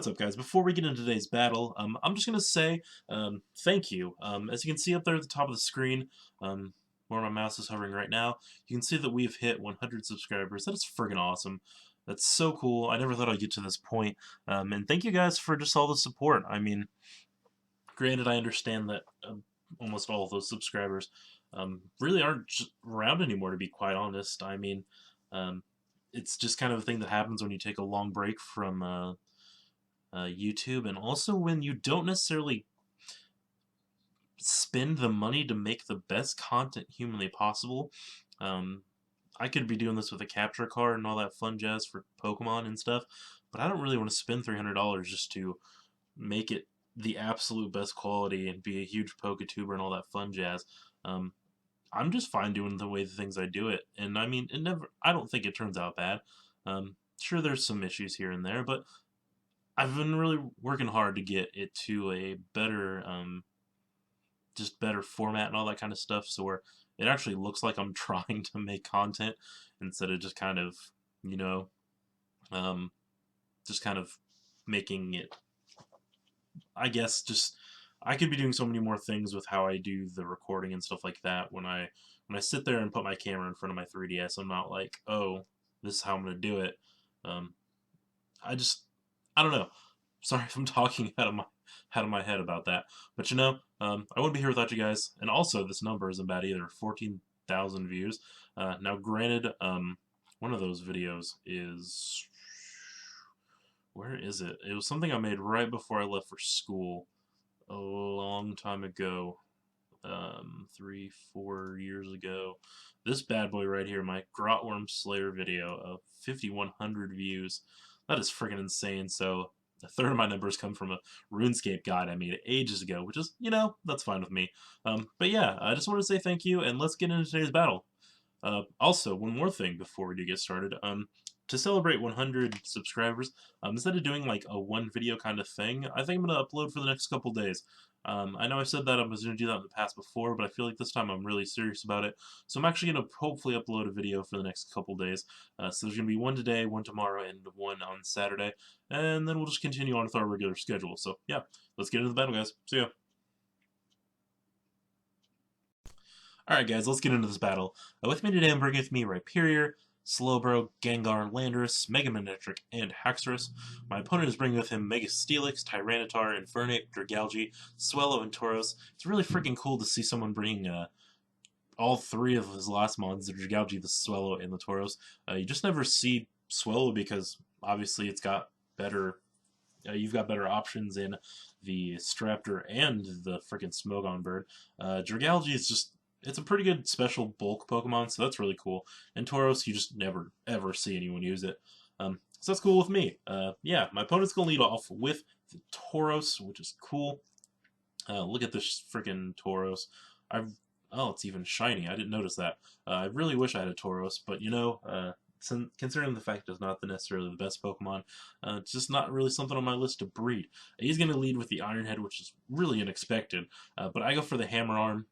What's up, guys? Before we get into today's battle, I'm just going to say thank you. As you can see up there at the top of the screen, where my mouse is hovering right now, you can see that we've hit 100 subscribers. That is friggin' awesome. That's so cool. I never thought I'd get to this point. And thank you guys for just all the support. I mean, granted, I understand that almost all of those subscribers really aren't around anymore, to be quite honest. I mean, it's just kind of a thing that happens when you take a long break from YouTube, and also when you don't necessarily spend the money to make the best content humanly possible. I could be doing this with a capture card and all that fun jazz for Pokemon and stuff, but I don't really want to spend $300 just to make it the absolute best quality and be a huge Poketuber and all that fun jazz. I'm just fine doing the things I do it, and I mean, I don't think it turns out bad. Sure, there's some issues here and there, but I've been really working hard to get it to a better, just better format and all that kind of stuff, so where it actually looks like I'm trying to make content instead of just kind of, you know, just kind of making it. I guess just I could be doing so many more things with how I do the recording and stuff like that. When I sit there and put my camera in front of my 3DS, I'm not like, oh, this is how I'm gonna do it. I don't know. Sorry if I'm talking out of my head about that. But I wouldn't be here without you guys. And also, this number isn't bad either. 14,000 views. Now, granted, one of those videos is, where is it? It was something I made right before I left for school a long time ago. 3-4 years ago. This bad boy right here, my Grotworm Slayer video of 5,100 views. That is freaking insane. So a third of my numbers come from a RuneScape guide I made ages ago, which is, that's fine with me. But yeah, I just want to say thank you, and let's get into today's battle. Also, one more thing before we do get started. To celebrate 100 subscribers, instead of doing like a one video kind of thing, I think I'm going to upload for the next couple days. I know I said that I was going to do that in the past before, but I feel like this time I'm really serious about it. So I'm actually going to hopefully upload a video for the next couple days. So there's going to be one today, one tomorrow, and one on Saturday. And then we'll just continue on with our regular schedule. So yeah, let's get into the battle, guys. See ya. Alright guys, let's get into this battle. With me today I'm bringing with me Rhyperior, Slowbro, Gengar, Landorus, Mega Manectric, and Haxorus. My opponent is bringing with him Mega Steelix, Tyranitar, Infernape, Dragalge, Swellow, and Tauros. It's really freaking cool to see someone bring all three of his last mons, the Dragalge, the Swellow, and the Tauros. You just never see Swellow because obviously it's got better. You've got better options in the Staraptor and the freaking Smogon bird. Dragalge is just. It's a pretty good special bulk Pokemon, so that's really cool. And Tauros, you just never, ever see anyone use it. So that's cool with me. Yeah, my opponent's going to lead off with the Tauros, which is cool. Look at this freaking Tauros. Oh, it's even shiny. I didn't notice that. I really wish I had a Tauros, but considering the fact it's not necessarily the best Pokemon, it's just not really something on my list to breed. He's going to lead with the Iron Head, which is really unexpected, but I go for the Hammer Arm.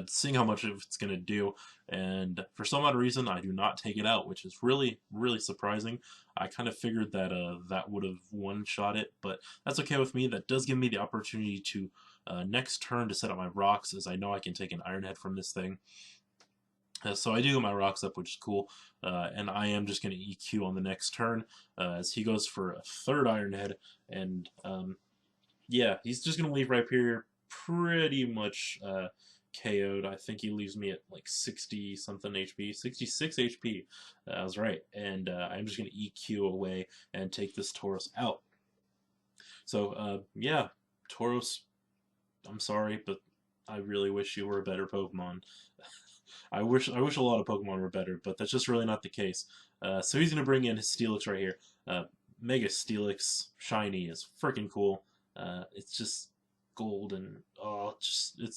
Seeing how much it's going to do, and for some odd reason I do not take it out, which is really, really surprising. I kind of figured that that would have one-shot it, but that's okay with me. That does give me the opportunity to next turn to set up my rocks, as I know I can take an Iron Head from this thing. So I do get my rocks up, which is cool, and I am just going to EQ on the next turn, as he goes for a third Iron Head, and yeah, he's just going to leave Rhyperior pretty much KO'd. I think he leaves me at like 60 something HP, 66 HP. I was right, and I'm just going to EQ away and take this Tauros out. So yeah, Tauros, I'm sorry, but I really wish you were a better Pokemon. I wish a lot of Pokemon were better, but that's just really not the case. So he's going to bring in his Steelix right here. Mega Steelix Shiny is freaking cool. It's just gold, and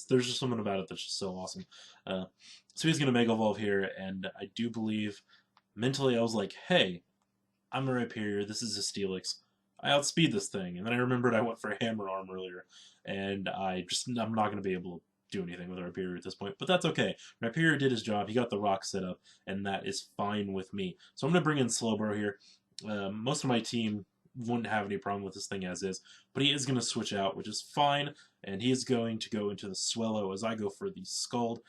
there's just something about it that's just so awesome. So he's gonna Mega Evolve here, and I do believe mentally I was like, hey, I'm a Rhyperior, this is a Steelix, I outspeed this thing, and then I remembered I went for a Hammer Arm earlier, and I'm not gonna be able to do anything with Rhyperior at this point, but that's okay. Rhyperior did his job, he got the rock set up, and that is fine with me. So I'm gonna bring in Slowbro here. Most of my team wouldn't have any problem with this thing as is, but he is going to switch out, which is fine, and he is going to go into the Swellow as I go for the Scald.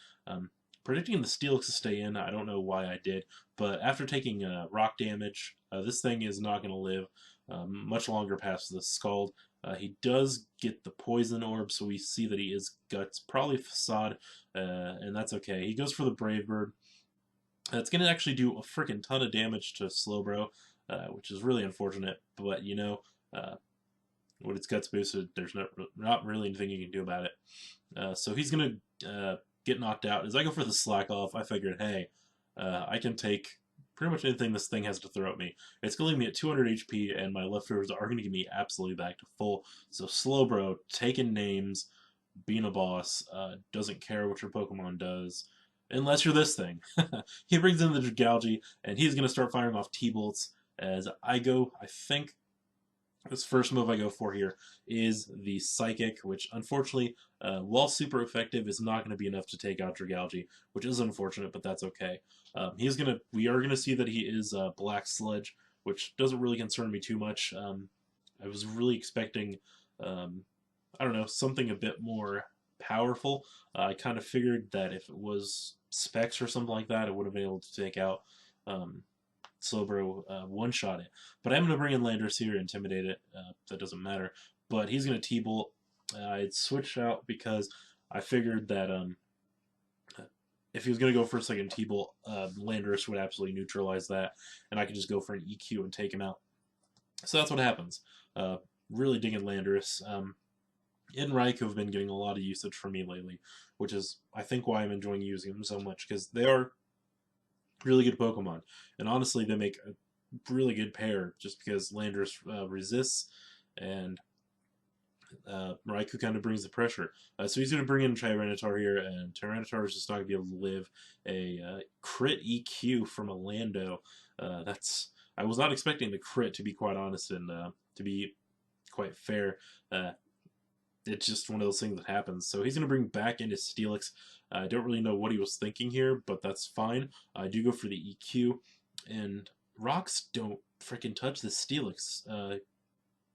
Predicting the Steelix to stay in, I don't know why I did, but after taking rock damage, this thing is not going to live much longer past the Scald. He does get the Poison Orb, so we see that he is Guts, probably Facade, and that's okay. He goes for the Brave Bird. It's going to actually do a freaking ton of damage to Slowbro, which is really unfortunate, but you know, when it's Guts boosted, there's not really anything you can do about it. So he's going to get knocked out. As I go for the Slack Off, I figured, hey, I can take pretty much anything this thing has to throw at me. It's going to leave me at 200 HP, and my leftovers are going to get me absolutely back to full. So Slowbro, taking names, being a boss, doesn't care what your Pokemon does, unless you're this thing. He brings in the Dragalge, and he's going to start firing off T-Bolts as I go. I think this first move I go for here is the Psychic, which unfortunately, while super effective, is not going to be enough to take out Dragalge, which is unfortunate, but that's okay. We are gonna see that he is Black Sludge, which doesn't really concern me too much. I was really expecting, I don't know, something a bit more powerful. I kind of figured that if it was Specs or something like that, it would have been able to take out Slowbro one-shot it. But I'm going to bring in Landorus here, intimidate it. That doesn't matter. But he's going to T-Bolt. I'd switch out because I figured that if he was going to go for a second T-Bolt, Landorus would absolutely neutralize that, and I could just go for an EQ and take him out. So that's what happens. Really digging Landorus. And Raikou have been getting a lot of usage from me lately, which is, I think, why I'm enjoying using them so much, because they are really good Pokemon. And honestly, they make a really good pair, just because Landorus resists, and Raikou kind of brings the pressure. So he's going to bring in Tyranitar here, and Tyranitar is just not going to be able to live a crit EQ from a Lando. I was not expecting the crit, to be quite honest, and to be quite fair. It's just one of those things that happens. So he's going to bring back into Steelix. I don't really know what he was thinking here, but that's fine. I do go for the EQ, and rocks don't freaking touch the Steelix.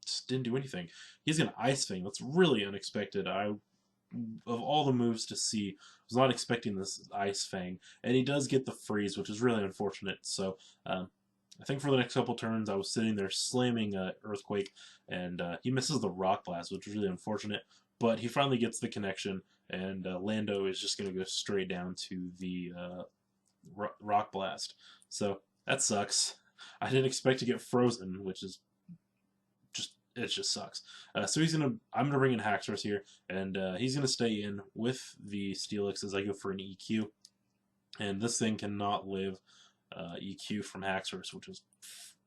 Just didn't do anything. He's going to Ice Fang. That's really unexpected. Of all the moves to see, I was not expecting this Ice Fang. And he does get the freeze, which is really unfortunate. So I think for the next couple turns, I was sitting there slamming Earthquake, and he misses the Rock Blast, which is really unfortunate. But he finally gets the connection, and Lando is just going to go straight down to the Rock Blast. So that sucks. I didn't expect to get frozen, which is it just sucks. So I'm gonna bring in Haxorus here, and he's gonna stay in with the Steelix as I go for an EQ. And this thing cannot live EQ from Haxorus,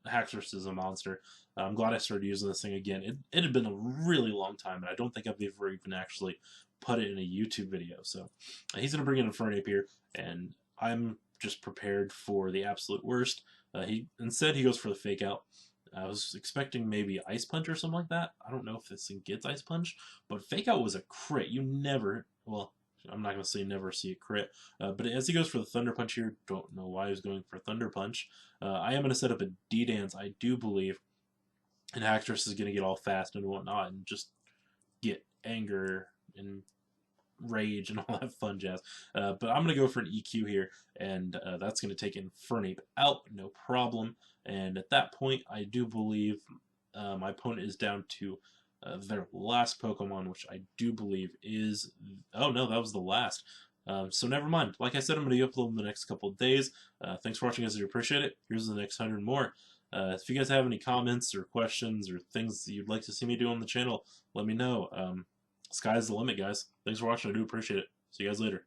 Haxorus is a monster. I'm glad I started using this thing again. It had been a really long time, and I don't think I've ever even actually put it in a YouTube video. So he's gonna bring in Infernape here, and I'm just prepared for the absolute worst. Instead he goes for the Fake Out. I was expecting maybe Ice Punch or something like that. I don't know if this thing gets Ice Punch, but Fake Out was a crit. You never, well, I'm not going to say never see a crit, but as he goes for the Thunder Punch here, don't know why he was going for Thunder Punch. I am going to set up a D-Dance, I do believe, and Haxorus is going to get all fast and whatnot and just get anger and rage and all that fun jazz. But I'm going to go for an EQ here, and that's going to take Infernape out, no problem. And at that point, I do believe my opponent is down to their last Pokemon, which I do believe is... Oh, no, that was the last. So never mind. Like I said, I'm going to upload in the next couple of days. Thanks for watching, guys. I do appreciate it. Here's the next 100 more. If you guys have any comments or questions or things that you'd like to see me do on the channel, let me know. Sky's the limit, guys. Thanks for watching. I do appreciate it. See you guys later.